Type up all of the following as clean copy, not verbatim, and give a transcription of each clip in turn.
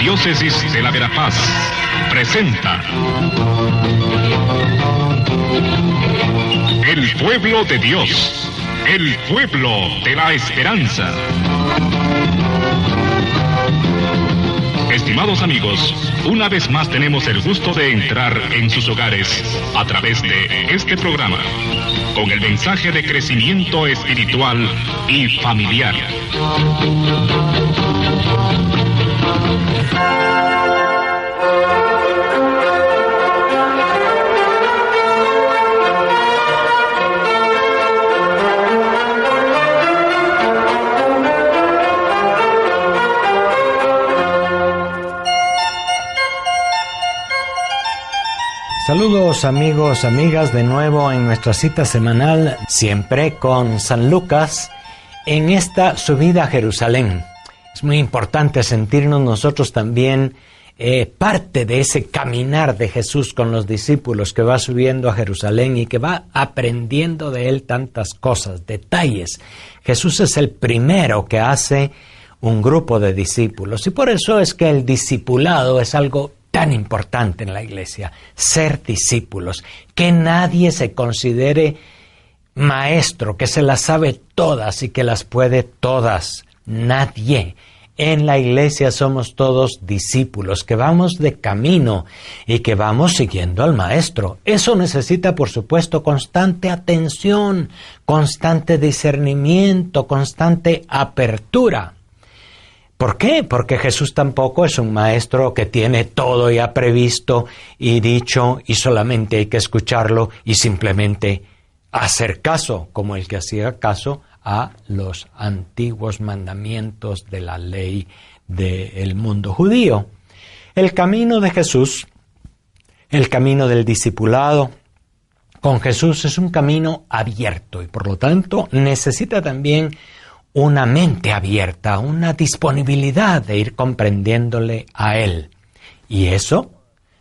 Arquidiócesis de la Verapaz presenta El Pueblo de Dios, el pueblo de la esperanza. Estimados amigos, una vez más tenemos el gusto de entrar en sus hogares a través de este programa, con el mensaje de crecimiento espiritual y familiar. Saludos amigos, amigas, de nuevo en nuestra cita semanal, siempre con San Lucas, en esta subida a Jerusalén. Es muy importante sentirnos nosotros también parte de ese caminar de Jesús con los discípulos que va subiendo a Jerusalén y que va aprendiendo de él tantas cosas, detalles. Jesús es el primero que hace un grupo de discípulos y por eso es que el discipulado es algo tan importante en la iglesia, ser discípulos, que nadie se considere maestro, que se las sabe todas y que las puede todas, nadie. En la iglesia somos todos discípulos, que vamos de camino y que vamos siguiendo al maestro. Eso necesita, por supuesto, constante atención, constante discernimiento, constante apertura. ¿Por qué? Porque Jesús tampoco es un maestro que tiene todo ya previsto y dicho y solamente hay que escucharlo y simplemente hacer caso, como el que hacía caso a los antiguos mandamientos de la ley del mundo judío. El camino de Jesús, el camino del discipulado con Jesús es un camino abierto y por lo tanto necesita también una mente abierta, una disponibilidad de ir comprendiéndole a Él. Y eso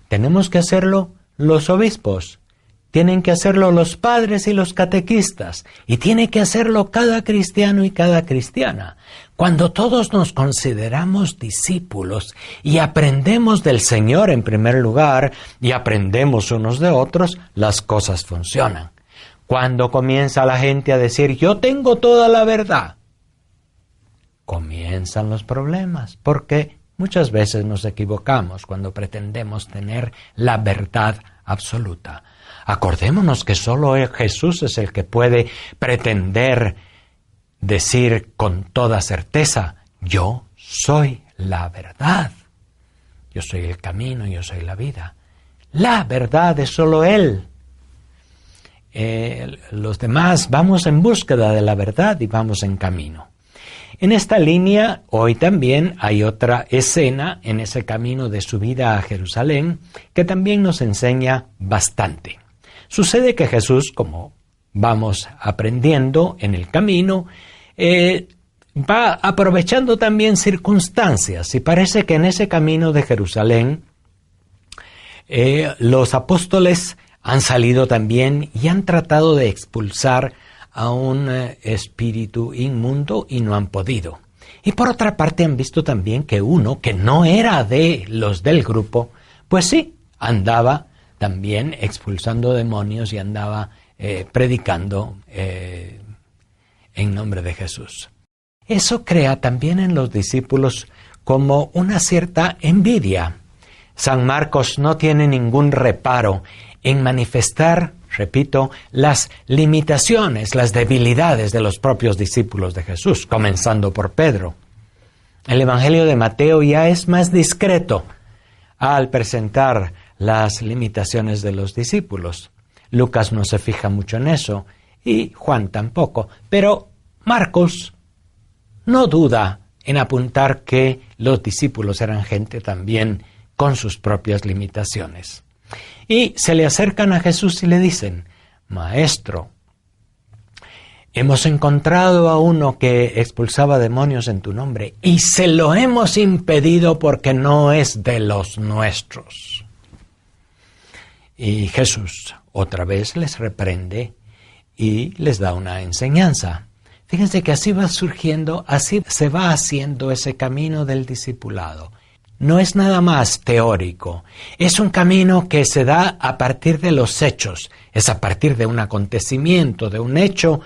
tenemos que hacerlo los obispos, tienen que hacerlo los padres y los catequistas, y tiene que hacerlo cada cristiano y cada cristiana. Cuando todos nos consideramos discípulos y aprendemos del Señor en primer lugar, y aprendemos unos de otros, las cosas funcionan. Cuando comienza la gente a decir, yo tengo toda la verdad, comienzan los problemas, porque muchas veces nos equivocamos cuando pretendemos tener la verdad absoluta. Acordémonos que solo Jesús es el que puede pretender decir con toda certeza, yo soy la verdad, yo soy el camino, yo soy la vida. La verdad es solo Él. Los demás vamos en búsqueda de la verdad y vamos en camino. En esta línea, hoy también hay otra escena en ese camino de subida a Jerusalén que también nos enseña bastante. Sucede que Jesús, como vamos aprendiendo en el camino, va aprovechando también circunstancias y parece que en ese camino de Jerusalén los apóstoles han salido también y han tratado de expulsar a un espíritu inmundo y no han podido. Y por otra parte han visto también que uno que no era de los del grupo, pues sí, andaba también expulsando demonios y andaba predicando en nombre de Jesús. Eso crea también en los discípulos como una cierta envidia. San Marcos no tiene ningún reparo en manifestar, repito, las limitaciones, las debilidades de los propios discípulos de Jesús, comenzando por Pedro. El Evangelio de Mateo ya es más discreto al presentar las limitaciones de los discípulos. Lucas no se fija mucho en eso y Juan tampoco, pero Marcos no duda en apuntar que los discípulos eran gente también con sus propias limitaciones. Y se le acercan a Jesús y le dicen, Maestro, hemos encontrado a uno que expulsaba demonios en tu nombre y se lo hemos impedido porque no es de los nuestros. Y Jesús otra vez les reprende y les da una enseñanza. Fíjense que así va surgiendo, así se va haciendo ese camino del discipulado. no es nada más teórico, es un camino que se da a partir de los hechos, es a partir de un acontecimiento, de un hecho,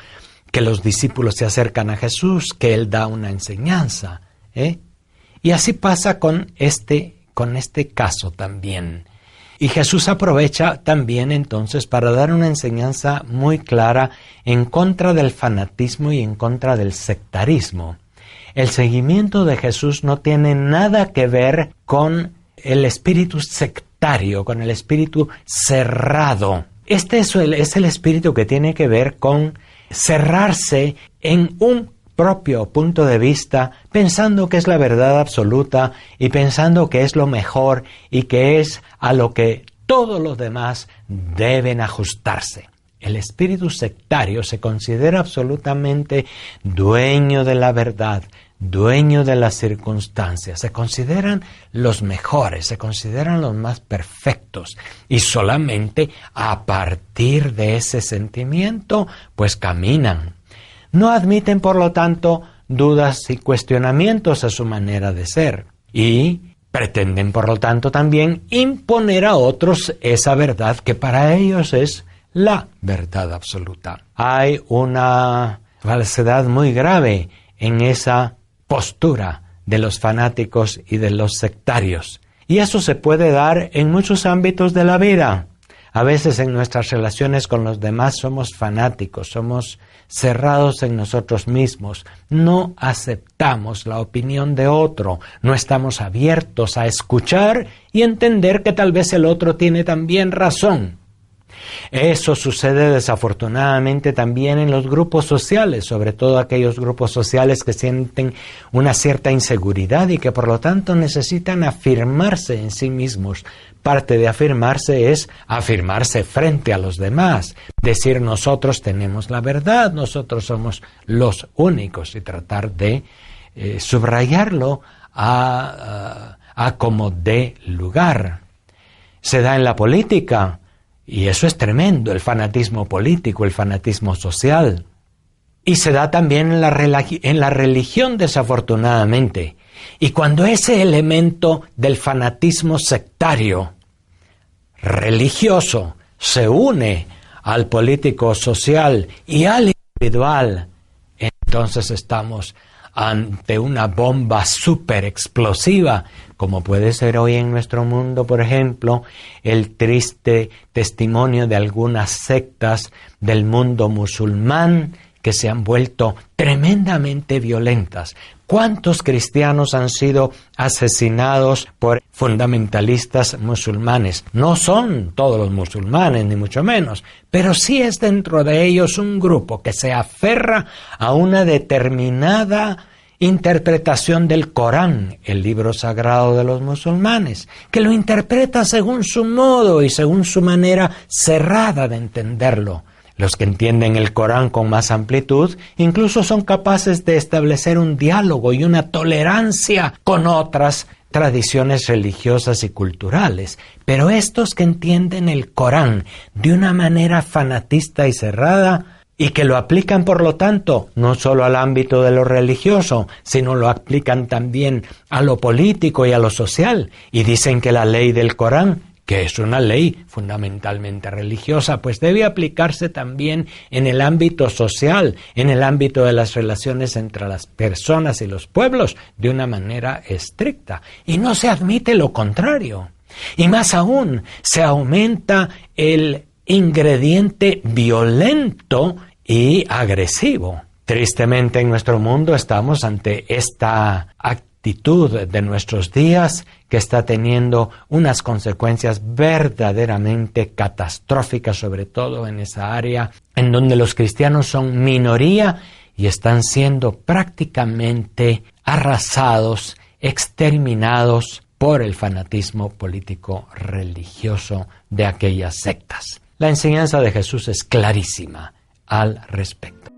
que los discípulos se acercan a Jesús, que Él da una enseñanza, Y así pasa con este caso también. Y Jesús aprovecha también entonces para dar una enseñanza muy clara en contra del fanatismo y en contra del sectarismo. El seguimiento de Jesús no tiene nada que ver con el espíritu sectario, con el espíritu cerrado. Este es el espíritu que tiene que ver con cerrarse en un propio punto de vista, pensando que es la verdad absoluta y pensando que es lo mejor y que es a lo que todos los demás deben ajustarse. El espíritu sectario se considera absolutamente dueño de la verdad, dueño de las circunstancias. Se consideran los mejores, se consideran los más perfectos. Y solamente a partir de ese sentimiento, pues caminan. No admiten, por lo tanto, dudas y cuestionamientos a su manera de ser. Y pretenden, por lo tanto, también imponer a otros esa verdad que para ellos es la verdad absoluta. Hay una falsedad muy grave en esa postura de los fanáticos y de los sectarios. Y eso se puede dar en muchos ámbitos de la vida. A veces en nuestras relaciones con los demás somos fanáticos, somos cerrados en nosotros mismos, no aceptamos la opinión de otro, no estamos abiertos a escuchar y entender que tal vez el otro tiene también razón. Eso sucede desafortunadamente también en los grupos sociales, sobre todo aquellos grupos sociales que sienten una cierta inseguridad y que por lo tanto necesitan afirmarse en sí mismos. Parte de afirmarse es afirmarse frente a los demás, decir nosotros tenemos la verdad, nosotros somos los únicos y tratar de subrayarlo a como dé lugar. Se da en la política. Y eso es tremendo, el fanatismo político, el fanatismo social. Y se da también en la religión, desafortunadamente. Y cuando ese elemento del fanatismo sectario, religioso, se une al político social y al individual, entonces estamos ante una bomba súper explosiva, como puede ser hoy en nuestro mundo, por ejemplo, el triste testimonio de algunas sectas del mundo musulmán que se han vuelto tremendamente violentas. ¿Cuántos cristianos han sido asesinados por fundamentalistas musulmanes? No son todos los musulmanes, ni mucho menos, pero sí es dentro de ellos un grupo que se aferra a una determinada interpretación del Corán, el libro sagrado de los musulmanes, que lo interpreta según su modo y según su manera cerrada de entenderlo. Los que entienden el Corán con más amplitud incluso son capaces de establecer un diálogo y una tolerancia con otras tradiciones religiosas y culturales. Pero estos que entienden el Corán de una manera fanatista y cerrada, y que lo aplican, por lo tanto, no solo al ámbito de lo religioso, sino lo aplican también a lo político y a lo social, y dicen que la ley del Corán, que es una ley fundamentalmente religiosa, pues debe aplicarse también en el ámbito social, en el ámbito de las relaciones entre las personas y los pueblos, de una manera estricta. Y no se admite lo contrario. Y más aún, se aumenta el ingrediente violento y agresivo. Tristemente en nuestro mundo estamos ante esta actitud de nuestros días que está teniendo unas consecuencias verdaderamente catastróficas, sobre todo en esa área en donde los cristianos son minoría y están siendo prácticamente arrasados, exterminados por el fanatismo político religioso de aquellas sectas. La enseñanza de Jesús es clarísima al respecto.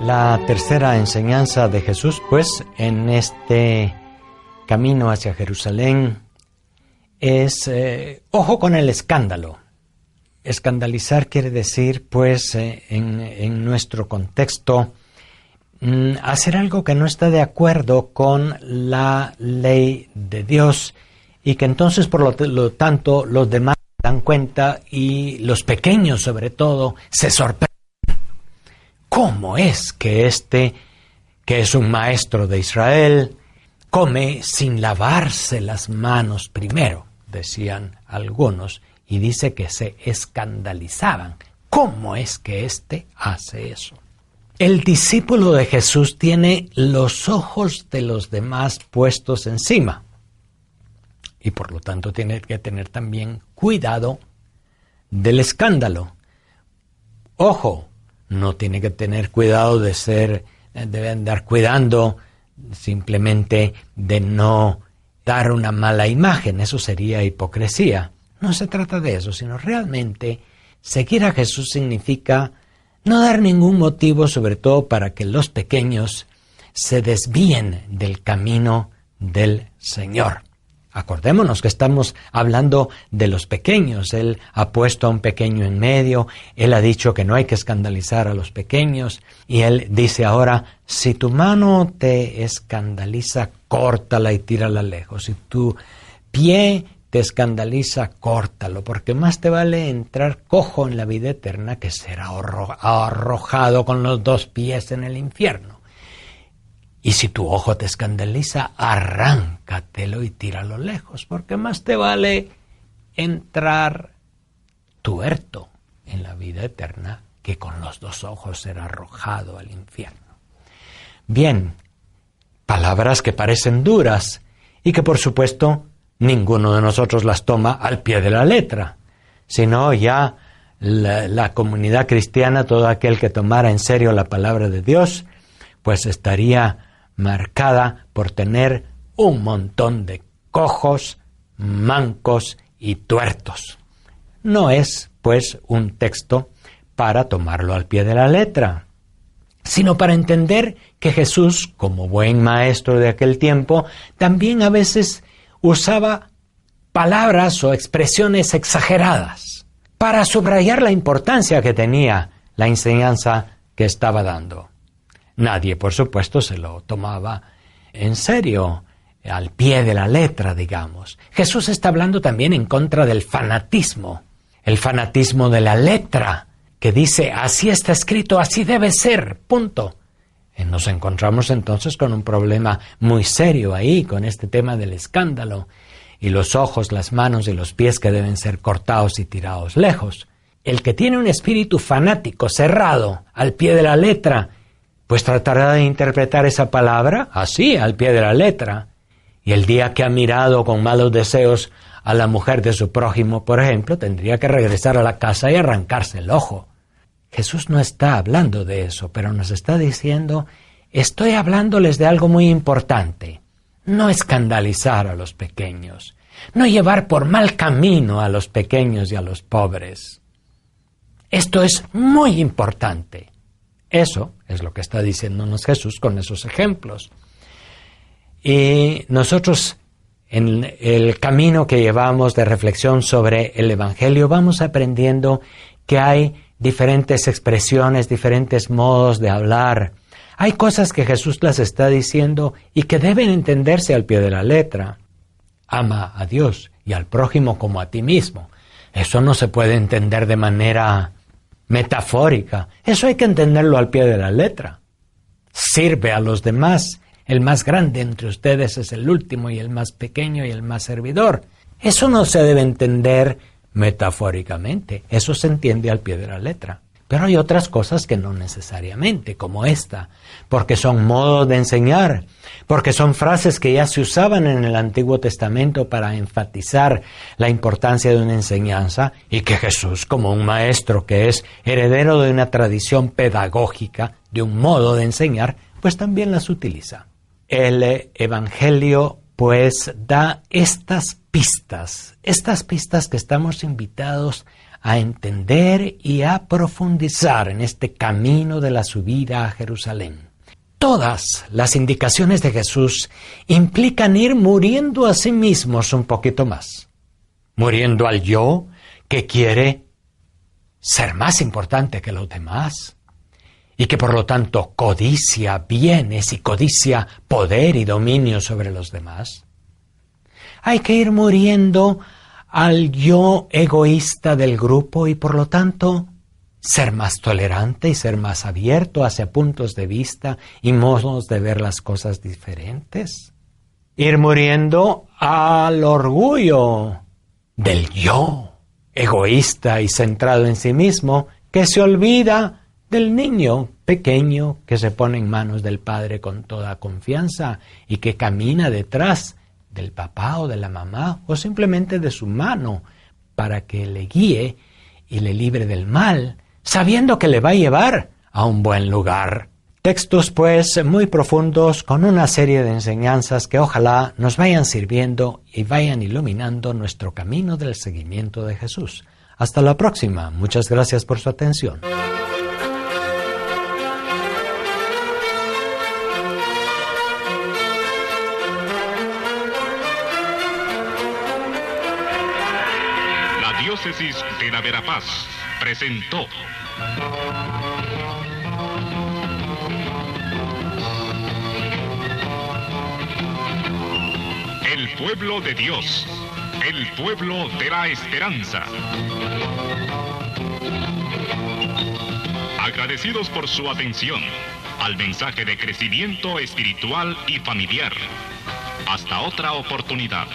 La tercera enseñanza de Jesús, pues, en este camino hacia Jerusalén es ojo con el escándalo. escandalizar quiere decir, pues, en nuestro contexto, hacer algo que no está de acuerdo con la ley de Dios y que entonces, por lo tanto, los demás se dan cuenta y los pequeños, sobre todo, se sorprenden. ¿Cómo es que que es un maestro de Israel, come sin lavarse las manos primero? Decían algunos, y dice que se escandalizaban. ¿Cómo es que hace eso? El discípulo de Jesús tiene los ojos de los demás puestos encima, y por lo tanto tiene que tener también cuidado del escándalo. Ojo, no tiene que tener cuidado debe andar cuidando simplemente de no dar una mala imagen, eso sería hipocresía. No se trata de eso, sino realmente seguir a Jesús significa no dar ningún motivo, sobre todo para que los pequeños se desvíen del camino del Señor. Acordémonos que estamos hablando de los pequeños. Él ha puesto a un pequeño en medio, Él ha dicho que no hay que escandalizar a los pequeños, y Él dice ahora, si tu mano te escandaliza, córtala y tírala lejos. Si tu pie te escandaliza, córtalo, porque más te vale entrar cojo en la vida eterna que ser arrojado con los 2 pies en el infierno. Y si tu ojo te escandaliza, arráncatelo y tíralo lejos, porque más te vale entrar tuerto en la vida eterna que con los 2 ojos ser arrojado al infierno. Bien, palabras que parecen duras y que por supuesto ninguno de nosotros las toma al pie de la letra, sino ya la comunidad cristiana, todo aquel que tomara en serio la palabra de Dios, pues estaría marcada por tener un montón de cojos, mancos y tuertos. No es, pues, un texto para tomarlo al pie de la letra, sino para entender que Jesús, como buen maestro de aquel tiempo, también a veces usaba palabras o expresiones exageradas para subrayar la importancia que tenía la enseñanza que estaba dando. Nadie, por supuesto, se lo tomaba en serio, al pie de la letra, digamos. Jesús está hablando también en contra del fanatismo, el fanatismo de la letra, que dice, así está escrito, así debe ser, punto. Nos encontramos entonces con un problema muy serio ahí, con este tema del escándalo, y los ojos, las manos y los pies que deben ser cortados y tirados lejos. El que tiene un espíritu fanático, cerrado, al pie de la letra, pues tratará de interpretar esa palabra así, al pie de la letra. Y el día que ha mirado con malos deseos a la mujer de su prójimo, por ejemplo, tendría que regresar a la casa y arrancarse el ojo. Jesús no está hablando de eso, pero nos está diciendo, estoy hablándoles de algo muy importante. No escandalizar a los pequeños, no llevar por mal camino a los pequeños y a los pobres. Esto es muy importante. Eso es lo que está diciéndonos Jesús con esos ejemplos. Y nosotros, en el camino que llevamos de reflexión sobre el Evangelio, vamos aprendiendo que hay diferentes expresiones, diferentes modos de hablar. Hay cosas que Jesús las está diciendo y que deben entenderse al pie de la letra. Ama a Dios y al prójimo como a ti mismo. Eso no se puede entender de manera metafórica. Eso hay que entenderlo al pie de la letra. Sirve a los demás. El más grande entre ustedes es el último y el más pequeño y el más servidor. Eso no se debe entender metafóricamente. Eso se entiende al pie de la letra. Pero hay otras cosas que no necesariamente, como esta, porque son modos de enseñar, porque son frases que ya se usaban en el Antiguo Testamento para enfatizar la importancia de una enseñanza y que Jesús, como un maestro que es heredero de una tradición pedagógica, de un modo de enseñar, pues también las utiliza. El Evangelio pues da estas pistas que estamos invitados a entender y a profundizar en este camino de la subida a Jerusalén. Todas las indicaciones de Jesús implican ir muriendo a sí mismos un poquito más, muriendo al yo que quiere ser más importante que los demás y que por lo tanto codicia bienes y codicia poder y dominio sobre los demás. Hay que ir muriendo al yo egoísta del grupo y por lo tanto ser más tolerante y ser más abierto hacia puntos de vista y modos de ver las cosas diferentes. Ir muriendo al orgullo del yo egoísta y centrado en sí mismo que se olvida del niño pequeño que se pone en manos del padre con toda confianza y que camina detrás del papá o de la mamá o simplemente de su mano para que le guíe y le libre del mal, sabiendo que le va a llevar a un buen lugar. Textos pues muy profundos con una serie de enseñanzas que ojalá nos vayan sirviendo y vayan iluminando nuestro camino del seguimiento de Jesús. Hasta la próxima. Muchas gracias por su atención. La Diócesis de la Verapaz presentó El pueblo de Dios, el pueblo de la esperanza. Agradecidos por su atención al mensaje de crecimiento espiritual y familiar. Hasta otra oportunidad.